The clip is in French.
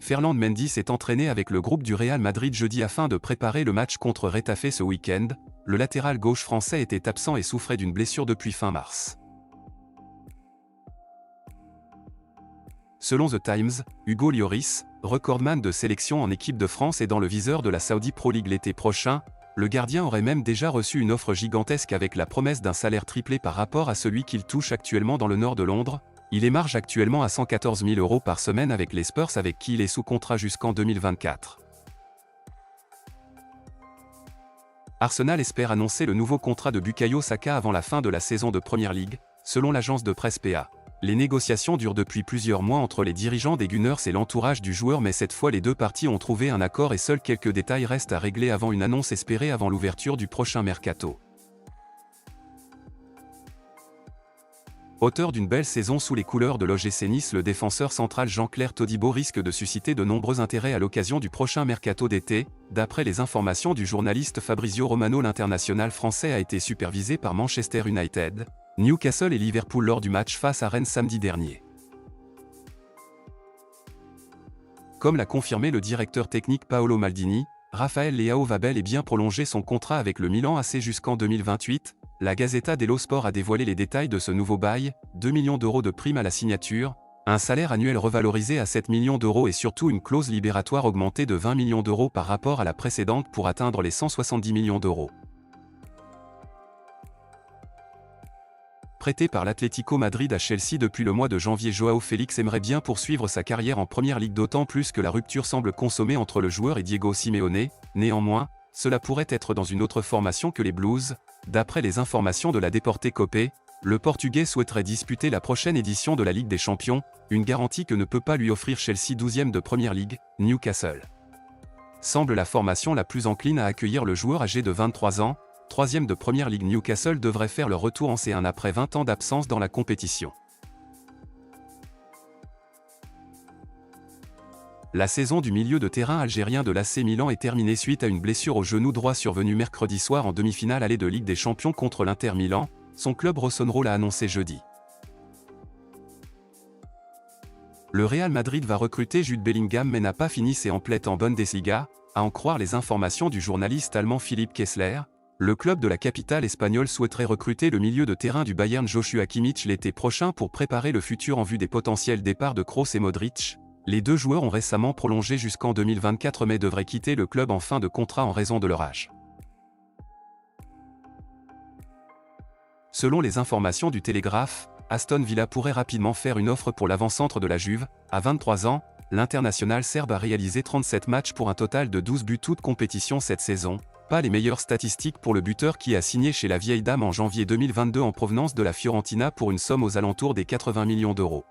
Ferland Mendy s'est entraîné avec le groupe du Real Madrid jeudi afin de préparer le match contre Retafe ce week-end. Le latéral gauche français était absent et souffrait d'une blessure depuis fin mars. Selon The Times, Hugo Lloris, recordman de sélection en équipe de France, est dans le viseur de la Saudi Pro League l'été prochain. Le gardien aurait même déjà reçu une offre gigantesque avec la promesse d'un salaire triplé par rapport à celui qu'il touche actuellement dans le nord de Londres. Il émarge actuellement à 114 000 € par semaine avec les Spurs, avec qui il est sous contrat jusqu'en 2024. Arsenal espère annoncer le nouveau contrat de Bukayo Saka avant la fin de la saison de Premier League, selon l'agence de presse PA. Les négociations durent depuis plusieurs mois entre les dirigeants des Gunners et l'entourage du joueur, mais cette fois les deux parties ont trouvé un accord et seuls quelques détails restent à régler avant une annonce espérée avant l'ouverture du prochain mercato. Auteur d'une belle saison sous les couleurs de l'OGC Nice, le défenseur central Jean-Claire Todibo risque de susciter de nombreux intérêts à l'occasion du prochain mercato d'été. D'après les informations du journaliste Fabrizio Romano, l'international français a été supervisé par Manchester United, Newcastle et Liverpool lors du match face à Rennes samedi dernier. Comme l'a confirmé le directeur technique Paolo Maldini, Raphaël Leao va bel et bien prolonger son contrat avec le Milan AC jusqu'en 2028. La Gazzetta dello Sport a dévoilé les détails de ce nouveau bail, 2 millions € de prime à la signature, un salaire annuel revalorisé à 7 millions € et surtout une clause libératoire augmentée de 20 millions € par rapport à la précédente pour atteindre les 170 millions €. Prêté par l'Atlético Madrid à Chelsea depuis le mois de janvier, Joao Félix aimerait bien poursuivre sa carrière en Première Ligue, d'autant plus que la rupture semble consommée entre le joueur et Diego Simeone. Néanmoins, cela pourrait être dans une autre formation que les Blues. D'après les informations de la Deporte Copé, le Portugais souhaiterait disputer la prochaine édition de la Ligue des Champions, une garantie que ne peut pas lui offrir Chelsea, 12e de Premier League. Newcastle semble la formation la plus encline à accueillir le joueur âgé de 23 ans, 3e de Premier League. Newcastle devrait faire leur retour en C1 après 20 ans d'absence dans la compétition. La saison du milieu de terrain algérien de l'AC Milan est terminée suite à une blessure au genou droit survenue mercredi soir en demi-finale allée de Ligue des Champions contre l'Inter Milan. Son club rossonero l'a annoncé jeudi. Le Real Madrid va recruter Jude Bellingham mais n'a pas fini ses emplettes en Bundesliga, à en croire les informations du journaliste allemand Philippe Kessler. Le club de la capitale espagnole souhaiterait recruter le milieu de terrain du Bayern Joshua Kimmich l'été prochain pour préparer le futur en vue des potentiels départs de Kroos et Modric. Les deux joueurs ont récemment prolongé jusqu'en 2024 mais devraient quitter le club en fin de contrat en raison de leur âge. Selon les informations du Télégraphe, Aston Villa pourrait rapidement faire une offre pour l'avant-centre de la Juve. À 23 ans, l'international serbe a réalisé 37 matchs pour un total de 12 buts toutes compétitions cette saison. Pas les meilleures statistiques pour le buteur qui a signé chez la vieille dame en janvier 2022 en provenance de la Fiorentina pour une somme aux alentours des 80 millions €.